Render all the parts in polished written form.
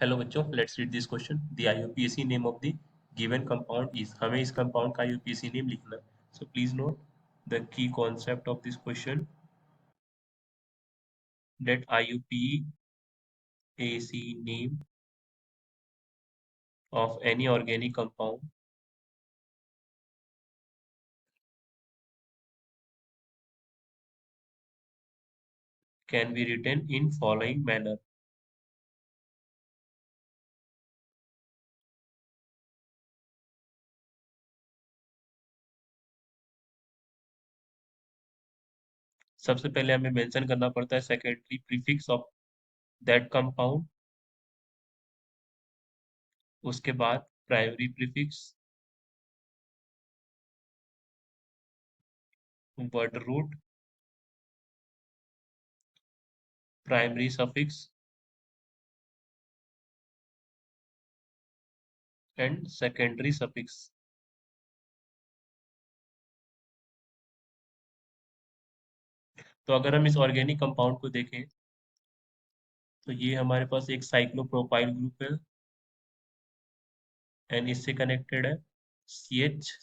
Hello बच्चों, let's read this question. The IUPAC name of the given compound is. हमें इस compound का IUPAC name लिखना है। So please note the key concept of this question that IUPAC name of any organic compound can be written in following manner. सबसे पहले हमें mention करना पड़ता है secondary prefix of that compound, उसके बाद primary prefix, word root, primary suffix and secondary suffix. तो अगर हम इस ऑर्गेनिक कंपाउंड को देखें तो ये हमारे पास एक साइक्लोप्रोपाइल ग्रुप है एंड इससे कनेक्टेड है CH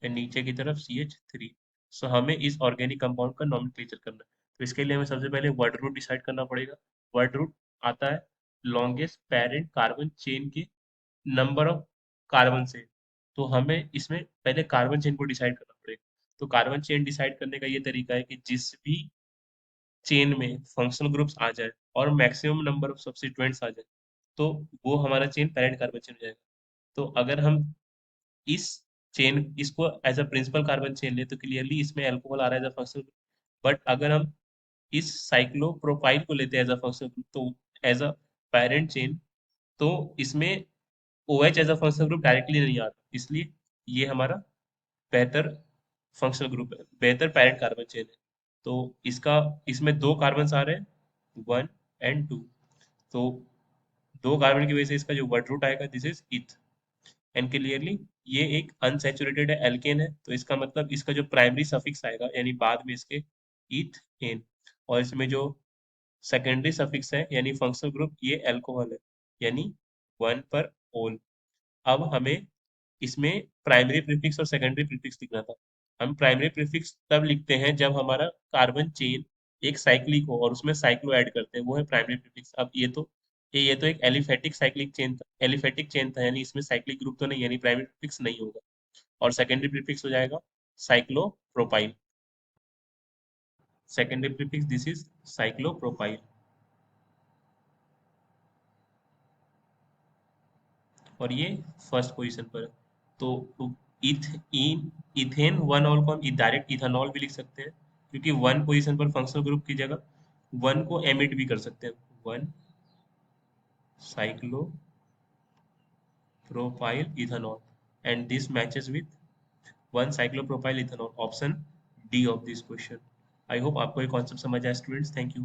एंड नीचे की तरफ CH3। सो हमें इस ऑर्गेनिक कंपाउंड का नॉमेनक्लेचर करना है। तो इसके लिए हमें सबसे पहले वर्ड रूट डिसाइड करना पड़ेगा। वर्ड रूट आता है लॉन्गेस्ट पेरेंट कार्बन चेन के नंबर ऑफ कार्बन से। तो हमें इसमें पहले कार्बन चेन को डिसाइड करना पड़ेगा। तो कार्बन चेन डिसाइड करने का ये तरीका है कि जिस भी चेन में फंक्शनल ग्रुप्स आ जाए और मैक्सिमम नंबर ऑफ सब्स्टिट्यूएंट्स आ जाए तो वो हमारा चेन पेरेंट कार्बन चेन हो जाएगा। तो अगर हम इस चेन इसको as a principal carbon chain ले तो क्लियरली इसमें अल्कोहल आ रहा है as a functional group. But अगर हम इस साइक्लोप्रोपाइल को लेते हैं एज अ फंक्शनल ग्रुप तो एज अ पेरेंट चेन तो इसमें OH as a functional group directly नहीं आता, इसलिए ये हमारा बेहतर फंक्शनल ग्रुप है, बेहतर पैरेंट कार्बन चेन है। तो इसका इसमें दो कार्बन आ रहे हैं 1 and 2। तो दो कार्बन की वजह से इसका जो वर्ड रूट आएगा दिस इज इथ। एंड क्लियरली ये एक अनसैचुरेटेड है, एल्केन है, तो इसका मतलब इसका जो प्राइमरी सफिक्स आएगा यानी बाद में इसके ईथ एन, और इसमें जो सेकेंडरी सफिक्स है यानी फंक्शनल ग्रुप ये अल्कोहल है यानी 1 पर ओल। अब हमें इसमें प्राइमरी प्रीफिक्स और सेकेंडरी प्रीफिक्स लिखना था। हम प्राइमरी प्रीफिक्स तब लिखते हैं जब हमारा कार्बन चेन एक साइक्लिक हो और उसमें साइक्लो ऐड करते हैं, वो है प्राइमरी प्रीफिक्स। अब ये तो एक एलिफेटिक साइक्लिक चेन था, एलिफेटिक चेन था यानी इसमें साइक्लिक ग्रुप तो नहीं यानी प्राइमरी प्रीफिक्स नहीं होगा। और सेकेंडरी प्रीफिक्स हो जाएगा cyclopropyl. Secondary prefix this is cyclopropyl और ये फर्स्ट पोजीशन पर है। तो इथ इथेन वन ऑल को हम डायरेक्ट इथेनॉल भी लिख सकते हैं क्योंकि वन पोजीशन पर फंक्शनल ग्रुप की जगह वन को एमिट भी कर सकते हैं, one cyclo propyl ethanol and this matches with one cyclo propyl ethanol, option D of this question. I hope आपको ये कॉन्सेप्ट समझ आया स्टूडेंट्स। Thank you.